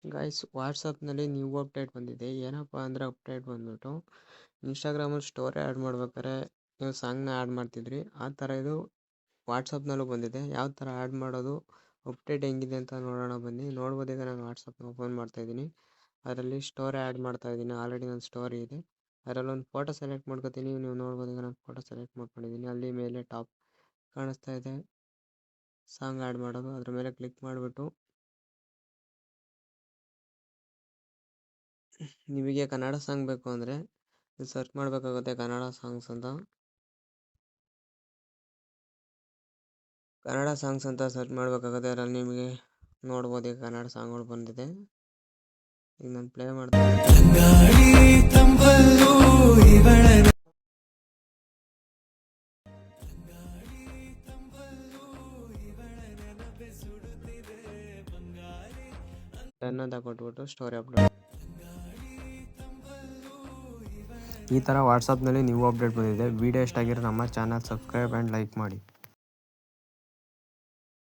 Guys ವಾಟ್ಸಪ್ನಲ್ಲಿ new update ಬಂದಿದೆ. ಏನಪ್ಪ ಅಂದರೆ ಅಪ್ಡೇಟ್ ಬಂದ್ಬಿಟ್ಟು ಇನ್ಸ್ಟಾಗ್ರಾಮಲ್ಲಿ ಸ್ಟೋರಿ ಆ್ಯಡ್ ಮಾಡ್ಬೇಕಾದ್ರೆ ನೀವು ಸಾಂಗ್ನ ಆ್ಯಡ್ ಮಾಡ್ತಿದ್ರಿ, ಆ ಥರ ಇದು ವಾಟ್ಸಪ್ನಲ್ಲೂ ಬಂದಿದೆ. ಯಾವ ಥರ ಆ್ಯಡ್ ಮಾಡೋದು, ಅಪ್ಡೇಟ್ ಹೆಂಗಿದೆ ಅಂತ ನೋಡೋಣ ಬನ್ನಿ. ನೋಡ್ಬೋದು, ಈಗ ನಾನು ವಾಟ್ಸಪ್ನ ಓಪನ್ ಮಾಡ್ತಾಯಿದ್ದೀನಿ. ಅದರಲ್ಲಿ ಸ್ಟೋರಿ ಆ್ಯಡ್ ಮಾಡ್ತಾಯಿದ್ದೀನಿ. ಆಲ್ರೆಡಿ ನನ್ನ ಸ್ಟೋರಿ ಇದೆ. ಅದರಲ್ಲಿ ಒಂದು ಫೋಟೋ ಸೆಲೆಕ್ಟ್ ಮಾಡ್ಕೊತೀನಿ. ನೀವು ನೋಡ್ಬೋದು, ಈಗ ನಾನು ಫೋಟೋ ಸೆಲೆಕ್ಟ್ ಮಾಡ್ಕೊಂಡಿದ್ದೀನಿ. ಅಲ್ಲಿ ಮೇಲೆ ಟಾಪ್ ಕಾಣಿಸ್ತಾ ಇದೆ ಸಾಂಗ್ ಆ್ಯಡ್ ಮಾಡೋದು. ಅದ್ರ ಮೇಲೆ ಕ್ಲಿಕ್ ಮಾಡಿಬಿಟ್ಟು ನಿಮಗೆ ಕನ್ನಡ ಸಾಂಗ್ ಬೇಕು ಅಂದರೆ ಸರ್ಚ್ ಮಾಡಬೇಕಾಗುತ್ತೆ, ಕನ್ನಡ ಸಾಂಗ್ಸ್ ಅಂತ. ಕನ್ನಡ ಸಾಂಗ್ಸ್ ಅಂತ ಸರ್ಚ್ ಮಾಡಬೇಕಾಗುತ್ತೆ. ಅದರಲ್ಲಿ ನಿಮಗೆ ನೋಡ್ಬೋದು, ಈಗ ಕನ್ನಡ ಸಾಂಗ್ಗಳು ಬಂದಿದೆ. ಈಗ ನಾನು ಪ್ಲೇ ಮಾಡ್ತೀನಿ. ಡನ್ ಅಂತ ಕೊಟ್ಬಿಟ್ಟು ಸ್ಟೋರಿ ಅಪ್ಲೋಡ್. ಈ ಥರ ವಾಟ್ಸಪ್ನಲ್ಲಿ ನ್ಯೂ ಅಪ್ಡೇಟ್ ಬಂದಿದೆ. ವಿಡಿಯೋ ಇಷ್ಟ ಆಗಿರೋ ನಮ್ಮ ಚಾನಲ್ ಸಬ್ಸ್ಕ್ರೈಬ್ ಆ್ಯಂಡ್ ಲೈಕ್ ಮಾಡಿ.